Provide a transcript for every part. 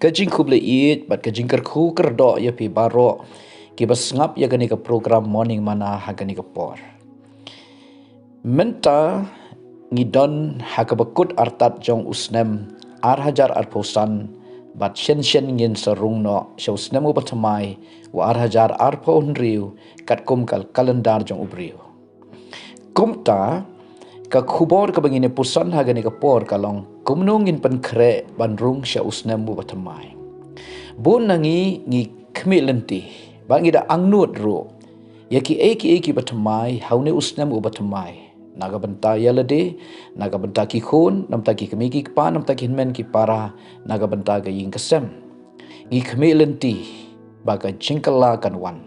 Kajing kuble it, bat kajing kerku kerdo ya pi baro. Kiba sengap ya gani ke program morning mana hagani ke por. Menta ngidon hakabakut artat jong usnem arhajar arposan bat shen ngin sarung no sya usnem ubatamai wa arhajar arpo unriu kat kum kal kalendar jong ubriu. Kumta ka khubor ka bangine pusan hagani ka por kalong kumnungin pan kre bandrung sya usnem ubatamai. Bun nangi ngi kmilenti bangi da angnut ro yaki eki batamai haune usnem ubatamai naga benta yalade naga benta ki khun namta ki kemiki pa namta ki men ki para naga benta ga ying kesem ngi kmilenti baga jingkala kanwan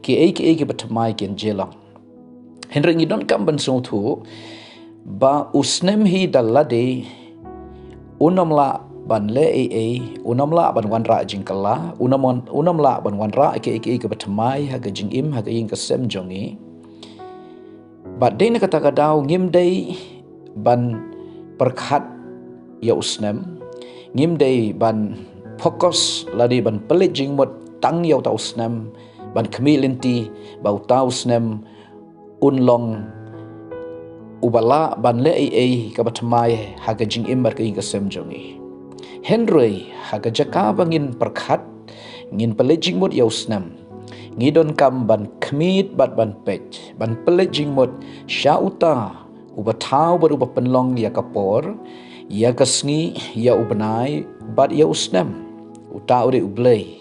ki eki batamai ken jelang henry ngi don kam ban so thu ba usnem hi dalade unamla ban le unamla ban wanra jingkala unamla ban wanra ke batamai ha ga jingim ha ga ying kesem jongi bat dei na kata kadau ngim dei ban perkhat ya usnem ngim dei ban fokus ladi ban pelit jingmot tang ya ta usnem ban kemilenti bau ta usnem unlong ubala ban le ka batamai ha ga jingim bar ka ying kesem jongi Henry haga jaka bangin perkhat ngin pelejing mut yausnam ngidon kam ban kmit bat ban pech ban pelejing mut syauta ubatau berupa penlong ya kapor ya kasngi ya ubenai bat yausnam uta ure ublei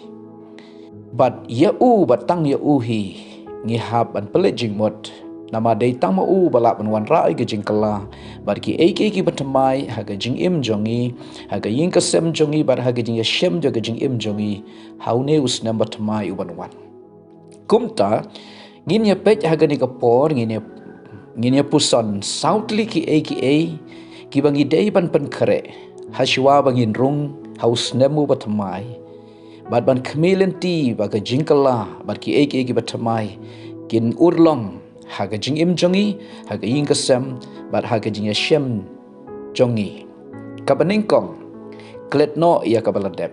bat ya batang ya uhi ngihab ban pelejing mut nama dei tang ma balak ban rai ke jingkala bar ki eki batamai haga jing im jongi haga ying kasem jongi bar haga jing yashem joga jing im jongi haune usnam batamai uban wan kumta ngin ya pech haga ni kapor ngin ya puson southly ki ki bangi dei ban pen kare haswa bangin rung haus nemu batamai bat ban kemilenti baga jingkala bar ki eki batamai kin urlong haga jing im jongi haga ying kasem bat haga jing yashem jongi kabaningkong kletno ya kabaladep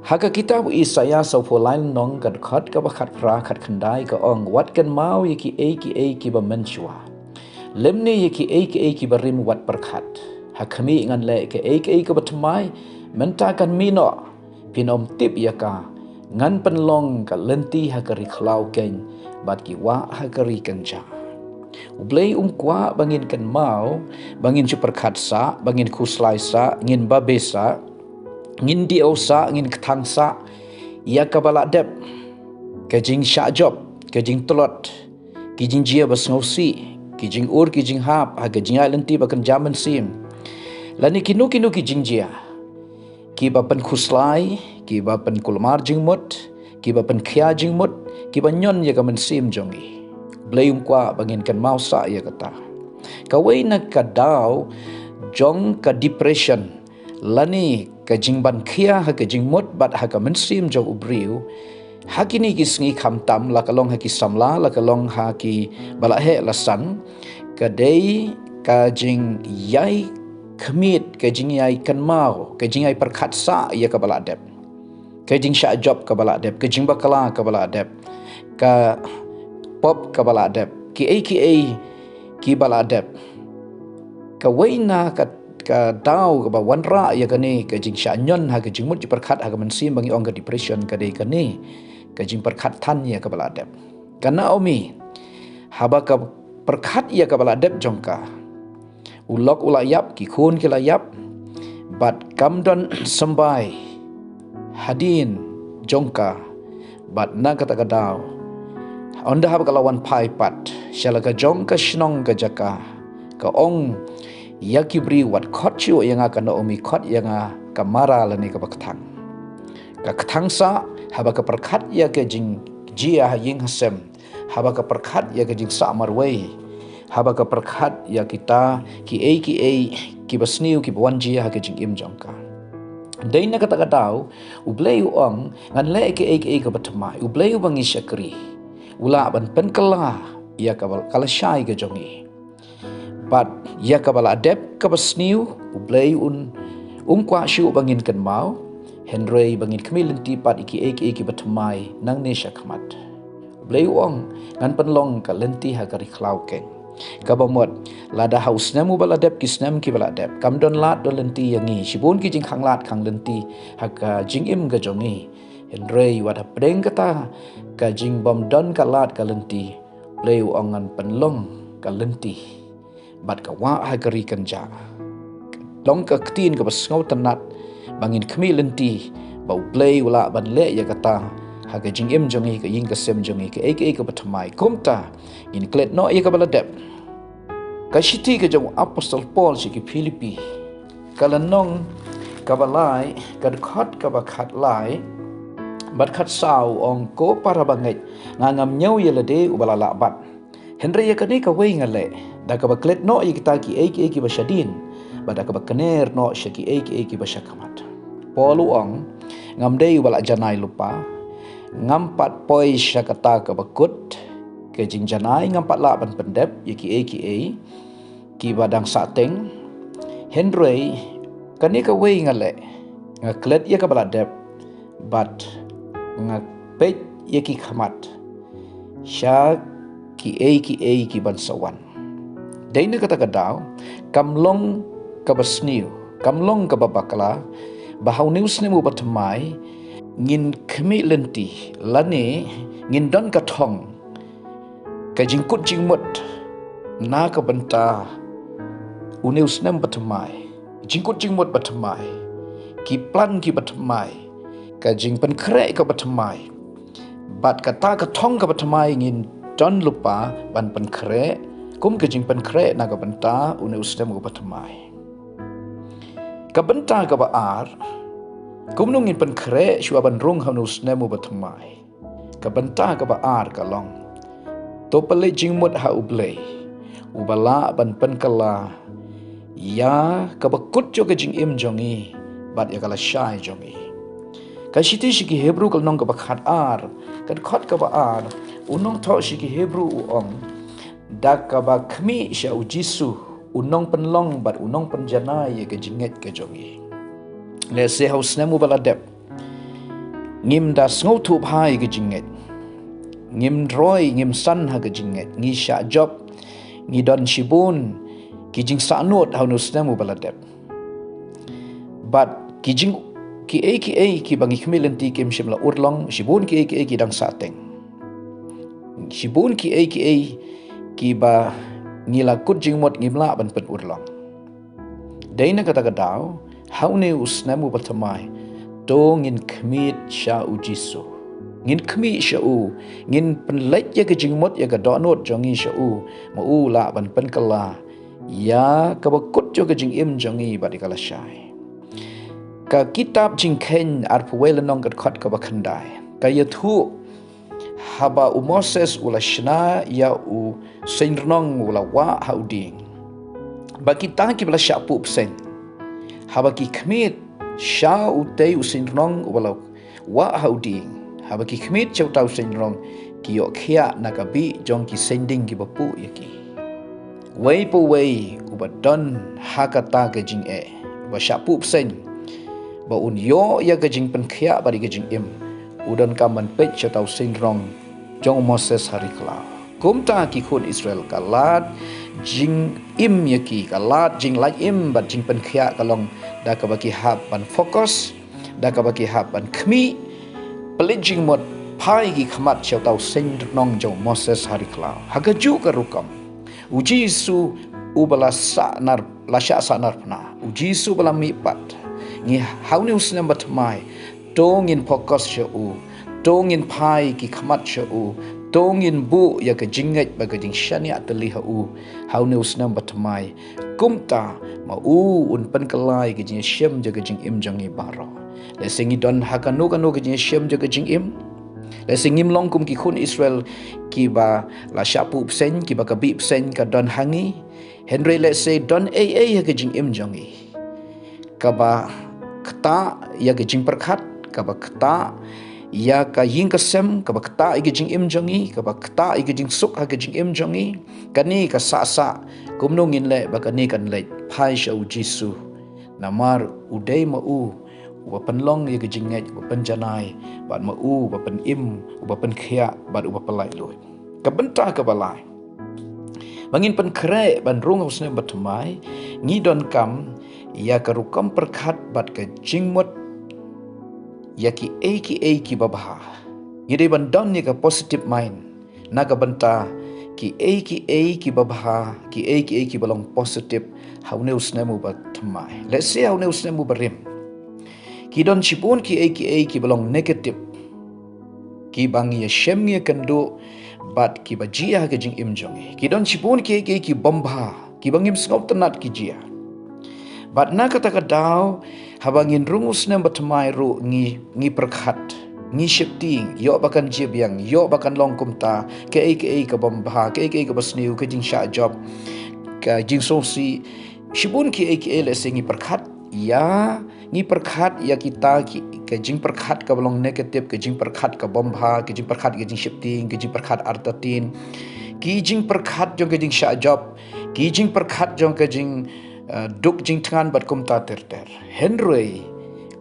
haga kita bu isaya so lain nong kad khat ka bakhat fra khat khandai ka ong wat kan mau yaki ba menshwa lemne yaki ba rim wat perkhat hakami ngan le ke ka batmai menta kan mino pinom tip yaka ngan penlong ka lenti hakari khlau ken bat ki wa hakari kenja ublei kwa bangin kan mau bangin super khatsa bangin khuslai sa ngin babesa ngin diosa ngin kthangsa ya kabala dep kajing sha job kajing tolot kijing jia basngausi kijing kijing hap ha kajing lenti bakan jaman sim lani kinu kijing jia ki bapan khuslai ki bapan kulmar jingmut ki bapan khia jingmut ki banyon ya kamen sim jongi blayum kwa bangin kan mau sa ya kata kawai na kadau jong ka depression lani ka jingban khia ha ka jingmut bat ha kamen sim jong ubriu hakini ki sngi khamtam la kalong ha ki samla la kalong ha ki balahe lasan ka dei ka jing yai kemit ka jing yai kan mau ka jing yai perkhat sa ya ka baladep ka jing sha job ka baladep ka jing bakala ka baladep ka pop ka baladep ki ki baladep ka waina ka dau ka wanra ya kani ka jing sha nyon ha ka jing mut perkhat ha ka mensim bangi ong ka depression ka dei kani ka jing perkhat than ya ka baladep kana omi haba ka perkhat ya ka baladep jongka ulok ulayap ki khun ki layap bat kamdon sambai hadin jongka bat na kata kadau onda hab kalawan pai pat syalaga jongka shnong ka jaka ka ong yakibri wat khotchu yang akan omi khot yang kamara lani ka bakthang ka kthangsa haba ka perkhat ya ka jing jia ying hasem haba ka perkhat ya ka jing sa marwei haba ka perkhat ya kita ki basniu ki wanji ha ka jing im jongka dai na kata kadau ublei ong ngan le ke ka batmai ublei bangi syakri ula ban penkala ya kala syai ka jongi bat ya kabala adep kabasniu ublei kwa syu bangin kan mau Henry bangin kami lenti pat iki batamai nang nesha kamat. Blay uang ngan penlong ka lenti hagari klaukeng. Kabamot lada haus namu baladep kisnam ki baladep kamdon lat do lenti yangi sibun ki jing khang lat khang lenti haka jing im ga jongi Henry wada preng kata ka jing bom don ka lat ka lenti Blay uang ngan penlong ka lenti bat ka wa hagari kanja long ka ktin ka basngau tanat bangin kami lenti bau play wala ban le ya kata haga jing im jongi ka ying ka sem jongi ka ka batamai kumta in klet no ya ka baladep ka shiti ka jong apostol Paul si ki Filipi kalanong ka balai ka khat ka bakhat lai bat khat sau ong ko para bangai ngam nyau ya lade ubala la bat Henry ya kani ka wei ngale da ka baklet no ya kita ki basyadin bada ka bakaner no syaki ki basyakamat Paul uang ngam dei wala janai lupa ngampat poi syakata ka bakut ke jing janai ngampat la ban pendep yaki ki badang sateng Henry kani ka wei ngale ngaklet ya ka baladep bat ngapet yaki khamat syak ki bansawan daina kata kadau kamlong ka basniu kamlong ka babakala bahau news nemu batamai ngin kemi lenti lane ngin don kathong ka jingkut jingmut na ka banta uneus nem batamai jingkut jingmut batamai ki plan ki batamai ka jing pen krek ka batamai bat kata kathong ka batamai ngin don lupa ban pen krek kum ka jing pen krek na ka banta uneus nem batamai ka banta ka baar Kumnung in pen kre shua ban rung hanus nemu batamai. Ka banta ka baar kalong. To pale jingmut ha ublay. Ubala ban pen kala. Ya ka bakut jo ka jing im jongi. Bat ya kala syai jongi. Ka shiti shiki Hebrew kalnong ka bakhat ar. Ka khot ka baar. Unong to shiki Hebrew uong. Da ka ba kmi sya ujisu. Unong penlong bat unong penjanai ya ka jinget ka jongi. Le se haus nemu baladep ngim da sngo tu bhai ge jinget ngim roi ngim san ha ge jinget ngi sha job ngi don shibun ki jing sa not haus nemu baladep but ki jing ki bangi khmilen ti kem shimla urlong shibun ki dang sa teng shibun ki ba ngila kut jingmot ngimla ban pen urlong daina kata kadau haune usnamu batamai to ngin kmit sha ujiso ngin kmi sha u ngin penlait ya ke jingmot ya ke donot jongi sha u ma u la ban pen kala ya ka bakut jo ke jing im jongi ba dikala shai ka kitab jing ken ar puwel nong kat khat ka bakhandai ka yathu haba u Moses ula shna ya u seinrnong ula wa hauding ba kita ki bla sha pu psen habaki kmit sha utei usinrong walau wa hauding habaki kmit chau tau sinrong ki yo khia nakabi jong ki sending ki bapu yaki wei po wei ubadon hakata ke jing ba shapu sen ba un yo ya ke jing pen khia bari ke jing im udan kaman pe chau tau sinrong jong Moses harikla kumta ki khun Israel kalat jing im yaki kalat jing lai im bat jing pen khia kalong da ka baki hab ban fokus da ka baki hab ban khmi pelijing mot pai gi khmat chau tau sen nong jong Moses harikla hagaju ka rukam uji su ubala sa nar lasha sa nar pna uji su bala mi pat ngi hauni usnam bat mai tongin fokus chau tongin pai gi khmat chau tongin bu ya ke jinget ba ke jing shania teli hu hauni usnam batmai kumta ma u un pen kalai ke jing shem je ke jing im jangi baro le singi don hakanu kanu ke jing shem je ke jing im le singim long kum ki khun Israel ki ba la shapu sen ki ba ka bi sen ka don hangi Henry let's say don ya ke jing im jangi ka ba kta ya ke jing perkhat ka ba kta ya ka ying ka sem ka bakta igi jing im jongi ka bakta igi jing suk ha jing im jongi kani ka sa kumnung in le ba kani kan le phai shau jisu namar udai ma u uba penlong ya kejinget uba penjanai bat mau uba pen im uba pen khia bat uba pelai lui kabenta ka balai bangin pen kre ban rung usne batumai ngidon kam ya karukam perkhat bat ka jingmot ya ki eki babha ngide ban don ni ka positive mind naga benta ki eki babha ki eki balong positive haune usne mu batumai let's say haune usne mu barim kidon chipun ki eki balong negative ki bang ya shem ya kendo bat ki bajia ke jing im jongi kidon chipun ki bomba ki bangim snop tanat ki jia bat na kata kadau habangin rungus nem batmai ru ngi perkhat ngi shifting yo bakan jibyang yo bakan long kumta ke bomba ke basniu ke jing sha job ka jing sosi shibun ki le sengi perkhat ya ngi perkhat ya kita ke jing perkhat ka belong negatif ke jing perkhat ka bomba ke jing perkhat ke jing shifting ke jing perkhat artatin ki jing perkhat jong ke jing sha job ki jing perkhat jong ke jing duk jing tangan bat kum ta ter henry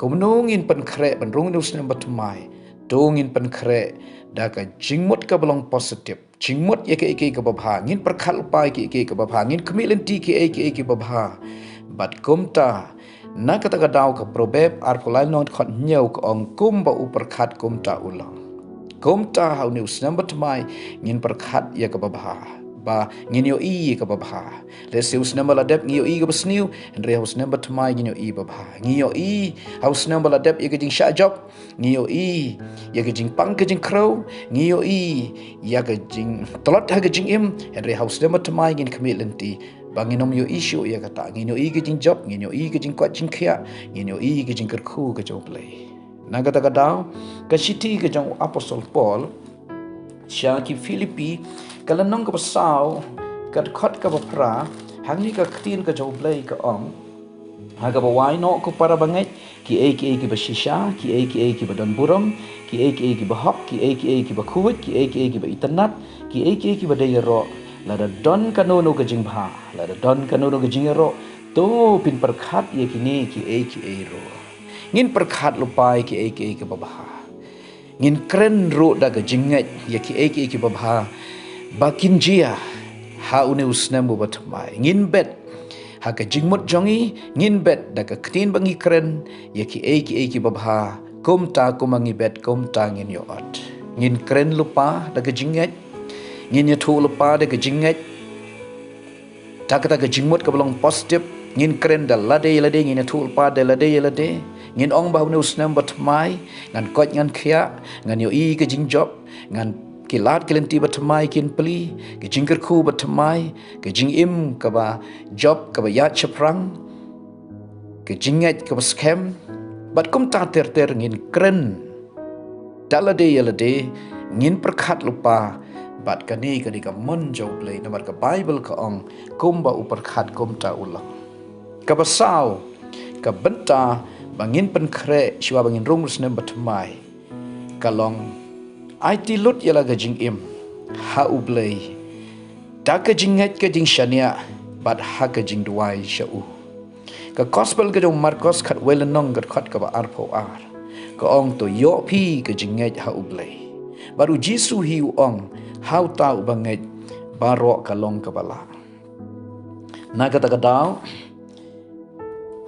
kumnungin pen kre ban rung nus nem batmai dongin pen kre da ka jingmot ka belong positif jingmot ya ke babha ngin perkhat lupai ke babha ngin kemilenti ke babha bat kum ta na kata kadau ka probeb ar pulai non khot nyau ka ong kum ba uperkhat kum ta ulang kum ta hau neus number tmai ngin perkhat ya ka babha ba ngin yo i ka babha les us number la dep ngin yo i ka basniu andre haus number tmai ngin yo i babha ngin yo i haus number la dep ya ka jing sha job ngin yo i ya ka jing pang ka jing crow ngin yo i ya ka jing tolot ha ka jing im andre haus number tmai ngin kemit lenti banginom yo issue ya kata ngin yo i ka jing job ngin yo i ka jing kwat jing khia ngin yo i ka jing kerku ka job play na kata kadau ka city ka jong apostol Paul sya ki Filipi kalanong ka pasau ka khot ka bapra hangni ka ktin ka job play ka ong ha ka bawai no ko para bangai ki bashisha ki badon buram ki bahok ki bakhuit ki ba itanat ki badayro lada don kanono ke jing bha lada don kanono ke jing ro to pin perkhat ye kini ki ro ngin perkhat lupai ki babha ngin kren ro da ke jingat ye ki babha bakin jia ha une usnam bu batmai ngin bet ha ke jingmut jongi ngin bet da ke ktin bangi kren ye ki babha kum ta kumangi bet kum ta ngin yo at ngin kren lupa da ke jingat ngin ya thu lupa de ke jingat tak ke jingmut ke belong positif ngin kren da lade ngin ya thu lupa de lade ngin ong ba neus nam batmai ngan kot ngan khia ngan yo i ke jing job ngan kilat kelenti batmai kin pli ke jingker khu batmai ke jing im ka ba job ka ba ya chaprang ke jingat ka ba scam bat kum ta ter ngin kren da lade ngin perkhat lupa bat kani ka mon jo play nomor ka bible ka ong kumba uperkhat kumta ulang ka basau ka benta bangin pen kre shwa bangin rung rusnem batmai kalong it lut yala ga jing im ha ublay da ka jingat ka jing shania bat ha ka jing duai shau ka gospel ka jong marcos khat welenong ga khat ka ba arpo ar ka ong to yo pi ka jingat ha ublay baru jisu hi ong how tau banget barok kalong kabala na kata kadau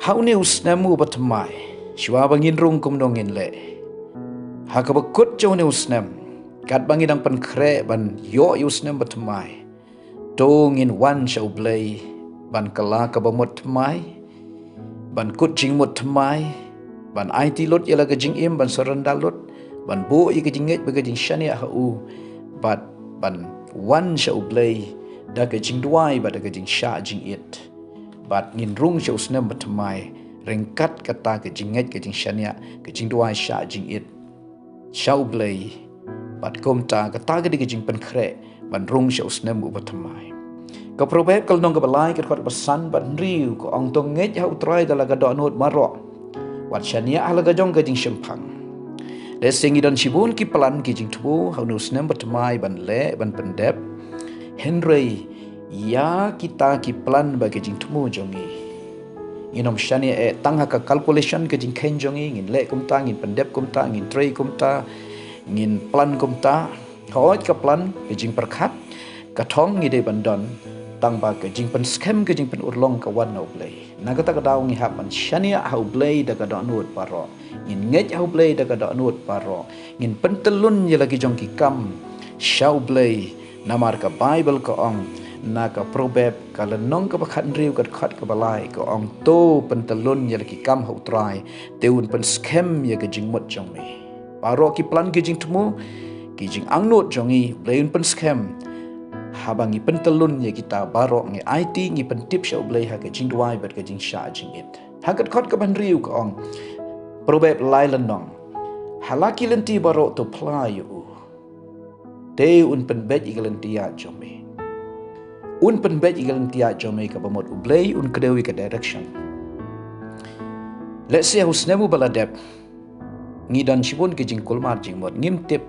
how ne usnamu batmai shwa bangin rung kum dongin le ha ka bakut jo ne usnam kat bangin ang pan kre ban yo usnam batmai dongin wan shau blay ban kala ka bamot mai ban kut jing mot mai ban it lot yala ka jing im ban saranda lot ban bo i ka jinget ba ka jing shania ha u bat ban wan shau blay da ka jing duai ba da ka jing sha jing it bat ngin rung shau snam batmai rengkat kata ka jinget ka jing shania ka jing duai sha jing it shau blay bat komta kata ka di ka jing pen kre ban rung shau snam batmai ka probeb kal nong ka balai ka khot basan ban riu ko ong tong nget ha utrai da la ka do not marok wat shania ala ka jong ka jing shempang le singi don shibun ki plan ki jing tu haunus nem batmai ban le ban pendep henry ya kita ki plan bagi jing tu jongi nginom shani tangha ka calculation ke jing khen jongi ngin le kumta ngin pendep kumta ngin trei kumta ngin plan kumta hoi ka plan ke jing perkhat ka thong ngi de bandon tang ba ke jing pen scam ke jing pen urlong ka wan no play na ka ta ka daw ngi ha man shani ha play da ka do nut paro ngin ngej ha play da ka do nut paro ngin pentelun ye lagi jong ki kam shau play namar ka bible ka ong na ka probeb ka lenong ka bakhat riu ka khat ka balai ka ong to pentelun ye lagi kam ho trai teun pen scam ye ka jing mot jong me paro ki plan ke jing tmu ki jing angnot jongi bleun pen scam habangi pentelun ye kita baro ngi IT ngi pentip sha blei ha ke jing duai bet ke jing sha jing it hakat khot ka ban riu ka ong probeb lai lenong halaki lenti baro to pla yu te un pen bet igalenti ya jome un pen bet igalenti ya jome ka bamot blei un krewi ka direction let's say husnemu baladep ngi dan shibun ke jing kulmar jing mot ngim tip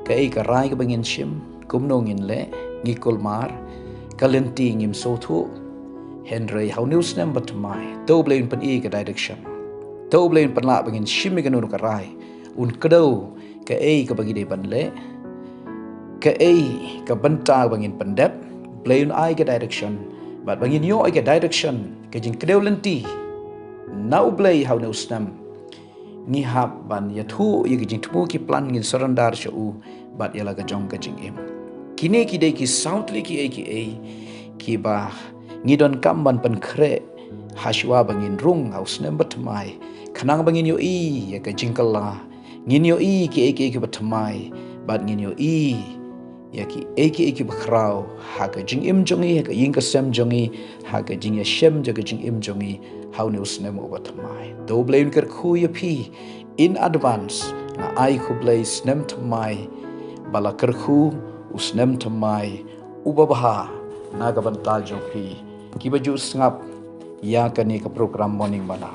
ka ei ka rai ka bangin shim kumno ngin le ngi kulmar kalenti ngim sothu henry how news nem but mai to blain pen e ka direction to blain pen la bangin shim ga nu ka rai un kdo ka ei ka bagi de ban le ka ei ka banta bangin pendep blain ai ka direction but bangin yo ai ka direction ka jing kdo lenti now blay how news nem ni hab ban ya thu ye jing thu ki plan ngin surrender shu bat ya la ka jong ka jing im kini ki dei ki soundly ki ba ngi don kam ban pen khre hashwa bangin rung house number mai khanang bangin yo i ya ka jing kala ngin yo i ki bat mai bat ngin yo i ya ki bakrao ha ka jing im jongi ha ka yin ka sem jongi ha ka jing ya shem ja ka jing im jongi how ne usnem obat mai do blame ker khu ya phi in advance na ai khu blay snem mai bala ker khu usnem mai ubabha na ga bantal jong phi ki baju sngap ya ka ni ka program morning bana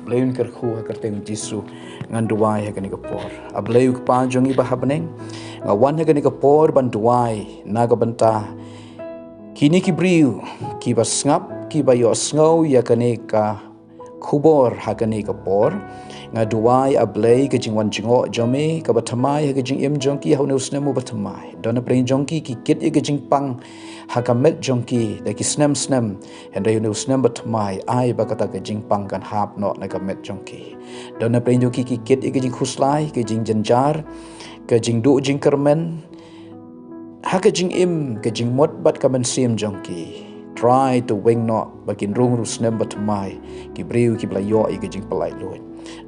blame ker khu ha karte jisu ngan duai ha ka ni ka por a blay pa jongi ba habneng nga wan ha ka ni ka por ban duai na ga banta kini ki briu ki ba sngap ki ba yo sngow ya ka ni ka khubor hakani ka por nga duai ablay ka jingwan jingo jome ka bathamai ha ka jing im jongki haunu snemu bathamai dona brain jongki ki kit ka jing pang hakamet jongki da ki snem henda yunu snem bathamai ai ba kata ka jing pang kan hap no na ka met jongki dona brain jongki ki kit ka jing khuslai ka jing janjar ka jing du jing kermen ha ka jing im ka jing mot bat ka men sim jongki try to wing not bakin rung rus number to my ki briu ki bla yo i jing palai loit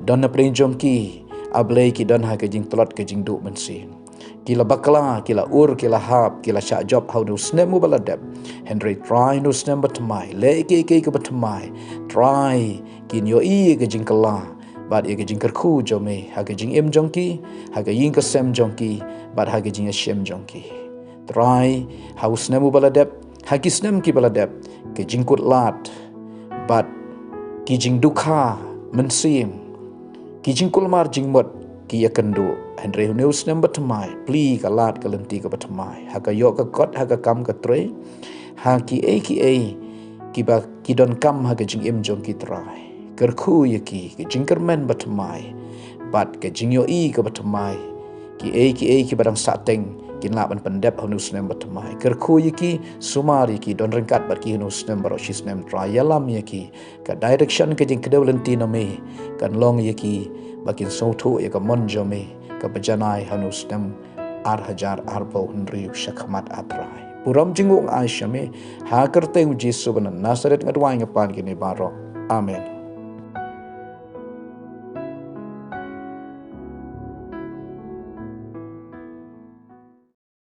don na plain jong ki ablay ki don ha jing tlot ka jing du man sin ki la bakla ki la ur ki la hap ki la sha job how to snemu baladep henry try no number to my le ki ka bat my try ki yo i ka jing kala bat i ka jing kar khu jome ha ka jing im jong ki ha ka yin ka sem jong ki bat ha ka jing shem jong ki try how snemu baladep hakisnem ki baladep ke jingkut lat bat ki jing dukha mensim ki jingkul mar jingmot ki yakandu andre news number tmai pli ka lat ka lenti ka batmai ha ka yo ka kot ha ka kam ka tre ha ki ba ki don kam ha ka jing im jong ki trai ker khu ye ki jingker men batmai bat ke jing yo i ka batmai ki badang sateng kin laban pendep hanus nem batmai ker khu yiki sumari ki don rengkat bat ki hanus nem baro shis nem trialam yiki ka direction ke jing kedewlenti no me kan long yiki bakin soto ya ka monjo me ka bajanai hanus nem ar hajar arbo hunri shakmat atrai puram jingung aisha me ha kerte jisu ban nasaret ngadwai ngapan kini baro amen